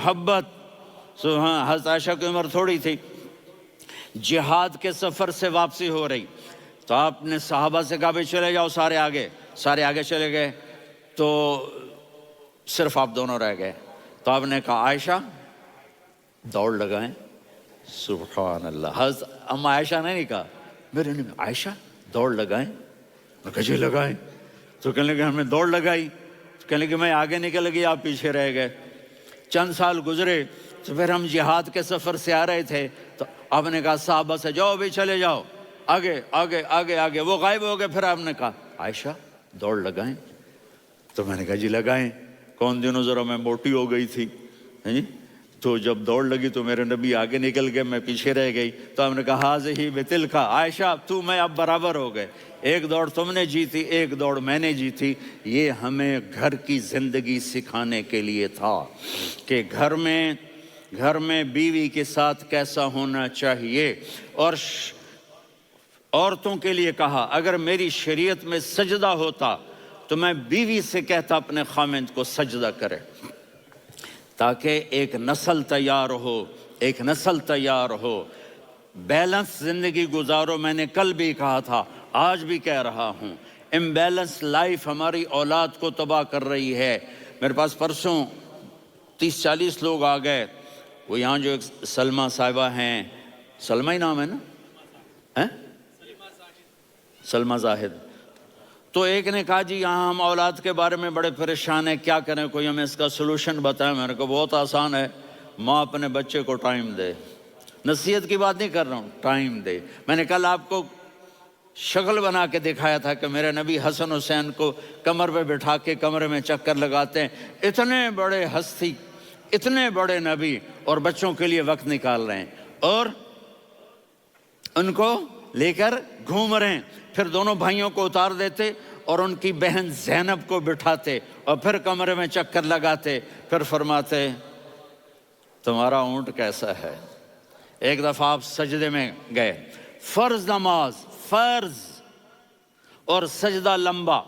محبت. سبحان. حضرت عائشہ کی عمر تھوڑی تھی، جہاد کے سفر سے واپسی ہو رہی تو آپ نے صحابہ سے کہا بھی چلے جاؤ سارے آگے چلے گئے تو صرف آپ دونوں رہ گئے. تو آپ نے کہا عائشہ دوڑ لگائیں. سبحان اللہ. حضرت اما عائشہ نے نہیں کہا، میرے نے عائشہ دوڑ لگائیں. میں کہا جی لگائیں. تو کہنے لگے ہمیں دوڑ لگائی. تو کہنے لگے میں آگے نکل گئی، آپ پیچھے رہ گئے. چند سال گزرے تو پھر ہم جہاد کے سفر سے آ رہے تھے تو آپ نے کہا صحابہ سے جاؤ بھی چلے جاؤ آگے آگے آگے آگے. وہ غائب ہو گئے. پھر آپ نے کہا عائشہ دوڑ لگائیں. تو میں نے کہا جی لگائیں. کون دنوں ذرا میں موٹی ہو گئی تھی تو جب دوڑ لگی تو میرے نبی آگے نکل گئے، میں پیچھے رہ گئی. تو ہم نے کہا ہاذہ بتلک، عائشہ تو میں اب برابر ہو گئے، ایک دوڑ تم نے جیتی ایک دوڑ میں نے جیتی. یہ ہمیں گھر کی زندگی سکھانے کے لیے تھا کہ گھر میں بیوی کے ساتھ کیسا ہونا چاہیے. اور عورتوں کے لیے کہا اگر میری شریعت میں سجدہ ہوتا تو میں بیوی سے کہتا اپنے خامند کو سجدہ کرے، تاکہ ایک نسل تیار ہو. بیلنس زندگی گزارو. میں نے کل بھی کہا تھا، آج بھی کہہ رہا ہوں، امبیلنس لائف ہماری اولاد کو تباہ کر رہی ہے. میرے پاس پرسوں 30-40 لوگ آ گئے. وہ یہاں جو ایک سلمہ صاحبہ ہیں، سلمہ ہی نام ہے نا، سلمہ زاہد. تو ایک نے کہا جی یہاں ہم اولاد کے بارے میں بڑے پریشان ہیں، کیا کریں، کوئی ہمیں اس کا سلوشن بتائیں. میں نے کہا بہت آسان ہے، ماں اپنے بچے کو ٹائم دے. نصیحت کی بات نہیں کر رہا ہوں، ٹائم دے. میں نے کل آپ کو شکل بنا کے دکھایا تھا کہ میرے نبی حسن حسین کو کمر پہ بٹھا کے کمرے میں چکر لگاتے ہیں. اتنے بڑے ہستی، اتنے بڑے نبی، اور بچوں کے لیے وقت نکال رہے ہیں اور ان کو لے کر گھوم رہے ہیں. پھر دونوں بھائیوں کو اتار دیتے اور ان کی بہن زینب کو بٹھاتے اور پھر کمرے میں چکر لگاتے. پھر فرماتے تمہارا اونٹ کیسا ہے. ایک دفعہ آپ سجدے میں گئے، فرض نماز، فرض، اور سجدہ لمبا،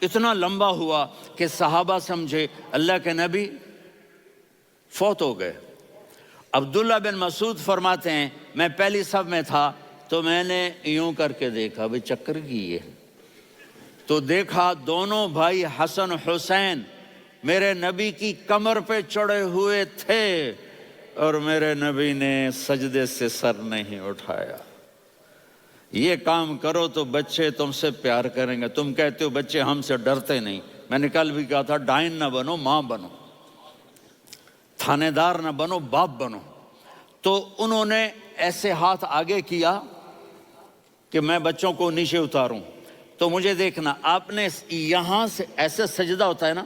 اتنا لمبا ہوا کہ صحابہ سمجھے اللہ کے نبی فوت ہو گئے. عبداللہ بن مسعود فرماتے ہیں میں پہلی صف میں تھا تو میں نے یوں کر کے دیکھا بھی چکر کی ہے، تو دیکھا دونوں بھائی حسن حسین میرے نبی کی کمر پہ چڑھے ہوئے تھے اور میرے نبی نے سجدے سے سر نہیں اٹھایا. یہ کام کرو تو بچے تم سے پیار کریں گے. تم کہتے ہو بچے ہم سے ڈرتے نہیں. میں نے کل بھی کہا تھا ڈائن نہ بنو، ماں بنو، تھانے دار نہ بنو، باپ بنو. تو انہوں نے ایسے ہاتھ آگے کیا کہ میں بچوں کو نیچے اتاروں. تو مجھے دیکھنا، آپ نے یہاں سے ایسے سجدہ ہوتا ہے نا،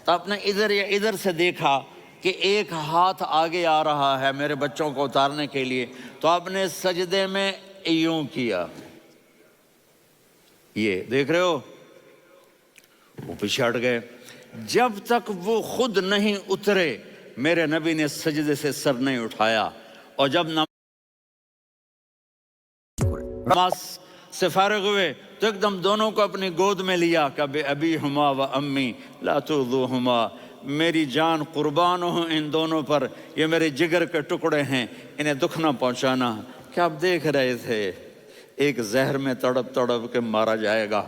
تو آپ نے ادھر یا ادھر سے دیکھا کہ ایک ہاتھ آگے آ رہا ہے میرے بچوں کو اتارنے کے لیے، تو آپ نے سجدے میں یوں کیا. یہ دیکھ رہے ہو، وہ پیچھے ہٹ گئے. جب تک وہ خود نہیں اترے میرے نبی نے سجدے سے سر نہیں اٹھایا. اور جب نماز سے فارغ ہوئے تو ایک دم دونوں کو اپنی گود میں لیا کہ ابی ہما و امی لا تؤذوہما، میری جان قربان ہو ان دونوں پر، یہ میرے جگر کے ٹکڑے ہیں، انہیں دکھ نہ پہنچانا. کیا آپ دیکھ رہے تھے ایک زہر میں تڑپ تڑپ کے مارا جائے گا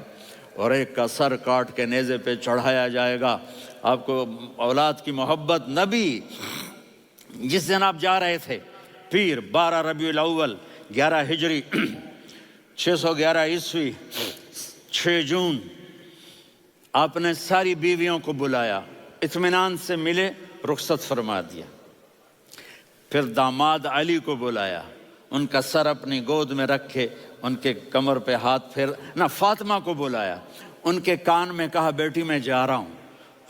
اور ایک کا سر کاٹ کے نیزے پہ چڑھایا جائے گا. آپ کو اولاد کی محبت. نبی جس دن آپ جا رہے تھے پیر 12 ربیع الاول 11 ہجری 611 عیسوی 6 جون، آپ نے ساری بیویوں کو بلایا، اطمینان سے ملے، رخصت فرما دیا. پھر داماد علی کو بلایا، ان کا سر اپنی گود میں رکھے، ان کے کمر پہ ہاتھ پھیر نہ. فاطمہ کو بلایا، ان کے کان میں کہا بیٹی میں جا رہا ہوں.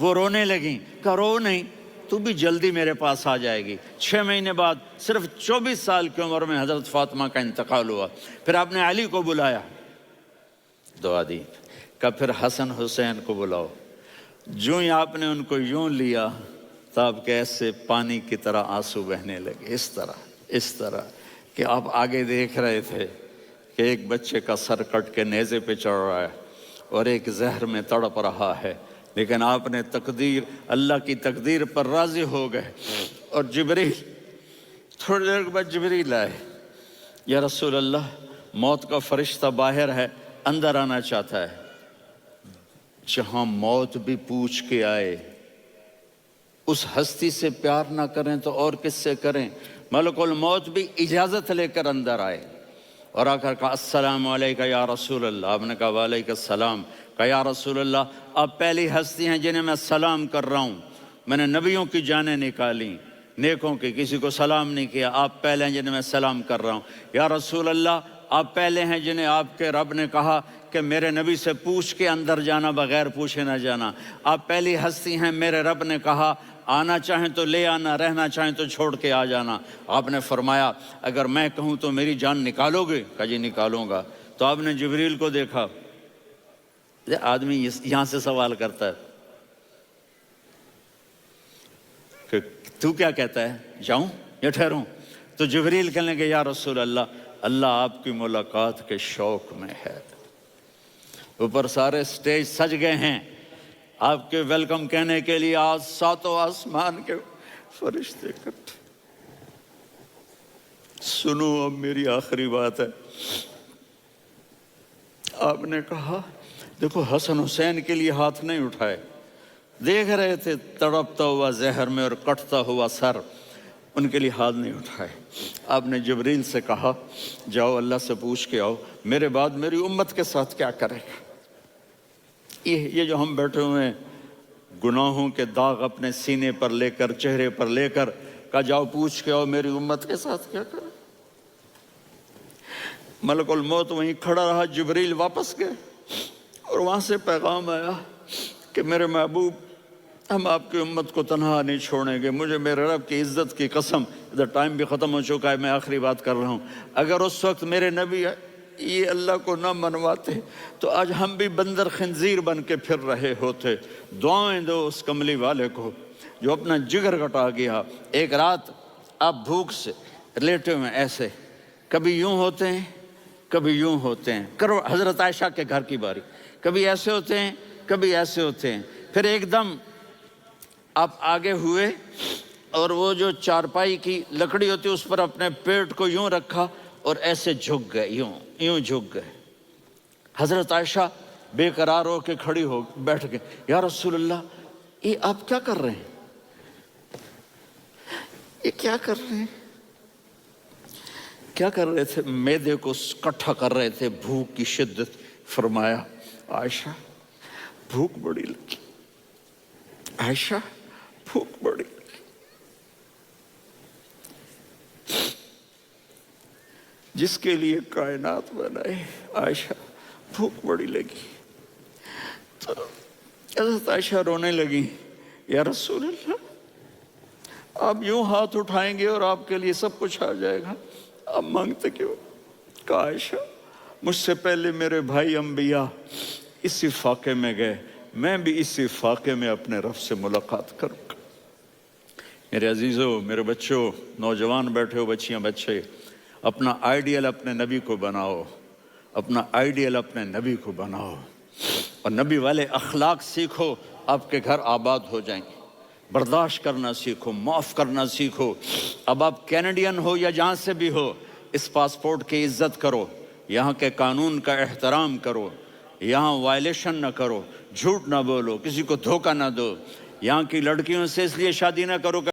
وہ رونے لگیں، کہا رو نہیں، تو بھی جلدی میرے پاس آ جائے گی. 6 مہینے بعد صرف 24 سال کی عمر میں حضرت فاطمہ کا انتقال ہوا. پھر آپ نے علی کو بلایا، دعا دی. کہا پھر حسن حسین کو بلاؤ. جو ہی آپ نے ان کو یوں لیا تو آپ کے ایسے پانی کی طرح آنسو بہنے لگے. اس طرح کہ آپ آگے دیکھ رہے تھے کہ ایک بچے کا سر کٹ کے نیزے پہ چڑھ رہا ہے اور ایک زہر میں تڑپ رہا ہے، لیکن آپ نے تقدیر، اللہ کی تقدیر پر راضی ہو گئے اور جبریل تھوڑی دیر کے بعد جبریل آئے، یا رسول اللہ موت کا فرشتہ باہر ہے، اندر آنا چاہتا ہے۔ جہاں موت بھی پوچھ کے آئے، اس ہستی سے پیار نہ کریں تو اور کس سے کریں؟ ملک الموت بھی اجازت لے کر اندر آئے اور آ کر کہا السلام علیکہ یا رسول اللہ۔ آپ نے کہا وعلیکم السلام۔ کہا یا رسول اللہ آپ پہلی ہستی ہیں جنہیں میں سلام کر رہا ہوں، میں نے نبیوں کی جانیں نکالیں، نیکوں کی، کسی کو سلام نہیں کیا، آپ پہلے ہیں جنہیں میں سلام کر رہا ہوں۔ یا رسول اللہ آپ پہلے ہیں جنہیں آپ کے رب نے کہا کہ میرے نبی سے پوچھ کے اندر جانا، بغیر پوچھے نہ جانا۔ آپ پہلی ہستی ہیں، میرے رب نے کہا آنا چاہیں تو لے آنا، رہنا چاہیں تو چھوڑ کے آ جانا۔ آپ نے فرمایا اگر میں کہوں تو میری جان نکالو گے؟ کہا جی نکالوں گا۔ تو آپ نے جبریل کو دیکھا، آدمی یہاں سے سوال کرتا ہے کہ تو کیا کہتا ہے، جاؤں یا ٹھہروں؟ تو جبریل کہنے لگے یا رسول اللہ، اللہ آپ کی ملاقات کے شوق میں ہے۔ اوپر سارے سٹیج سج گئے ہیں آپ کے ویلکم کہنے کے لیے، آج ساتوں آسمان کے فرشتے اکٹھے۔ سنو اب میری آخری بات ہے۔ آپ نے کہا دیکھو حسن حسین کے لیے ہاتھ نہیں اٹھائے، دیکھ رہے تھے تڑپتا ہوا زہر میں اور کٹتا ہوا سر، ان کے لیے ہاتھ نہیں اٹھائے۔ آپ نے جبریل سے کہا جاؤ اللہ سے پوچھ کے آؤ میرے بعد میری امت کے ساتھ کیا کرے گا۔ یہ جو ہم بیٹھے ہوئے ہیں گناہوں کے داغ اپنے سینے پر لے کر، چہرے پر لے کر، کہا جاؤ پوچھ کے آؤ میری امت کے ساتھ کیا کرے۔ ملک الموت وہیں کھڑا رہا، جبریل واپس گئے اور وہاں سے پیغام آیا کہ میرے محبوب ہم آپ کی امت کو تنہا نہیں چھوڑیں گے، مجھے میرے رب کی عزت کی قسم، ادھر ٹائم بھی ختم ہو چکا ہے، میں آخری بات کر رہا ہوں، اگر اس وقت میرے نبی یہ اللہ کو نہ منواتے تو آج ہم بھی بندر خنزیر بن کے پھر رہے ہوتے۔ دعائیں دو اس کملی والے کو جو اپنا جگر کٹا گیا۔ ایک رات آپ بھوک سے لیٹے ہوئے ایسے، کبھی یوں ہوتے ہیں کبھی یوں ہوتے ہیں، کرو حضرت عائشہ کے گھر کی باری، کبھی ایسے ہوتے ہیں کبھی ایسے ہوتے ہیں، پھر ایک دم آپ آگے ہوئے اور وہ جو چارپائی کی لکڑی ہوتی ہے اس پر اپنے پیٹ کو یوں رکھا اور ایسے جھک گئے، یوں جھک گئے۔ حضرت عائشہ بے قرار ہو کے کھڑی ہو بیٹھ گئے، یا رسول اللہ یہ آپ کیا کر رہے ہیں، یہ کیا کر رہے ہیں؟ کیا کر رہے تھے؟ معدے کو کٹھا کر رہے تھے، بھوک کی شدت۔ فرمایا عائشہ بھوک بڑی لگی، عائشہ بھوک بڑی لگی۔ جس کے لیے کائنات بنائے، عائشہ بھوک بڑی لگی۔ تو حضرت عائشہ رونے لگی، یا رسول اللہ آپ یوں ہاتھ اٹھائیں گے اور آپ کے لیے سب کچھ آ جائے گا، آپ مانگتے کیوں؟ کہا عائشہ مجھ سے پہلے میرے بھائی انبیاء اسی فاقے میں گئے، میں بھی اسی فاقے میں اپنے رب سے ملاقات کروں گا۔ میرے عزیزوں، میرے بچوں، نوجوان بیٹھے ہو، بچیاں بچے، اپنا آئیڈیل اپنے نبی کو بناؤ، اپنا آئیڈیل اپنے نبی کو بناؤ اور نبی والے اخلاق سیکھو، آپ کے گھر آباد ہو جائیں گے۔ برداشت کرنا سیکھو، معاف کرنا سیکھو۔ اب آپ کینیڈین ہو یا جہاں سے بھی ہو، اس پاسپورٹ کی عزت کرو، یہاں کے قانون کا احترام کرو، یہاں وائلیشن نہ کرو، جھوٹ نہ بولو، کسی کو دھوکہ نہ دو، یہاں کی لڑکیوں سے اس لیے شادی نہ کرو کہ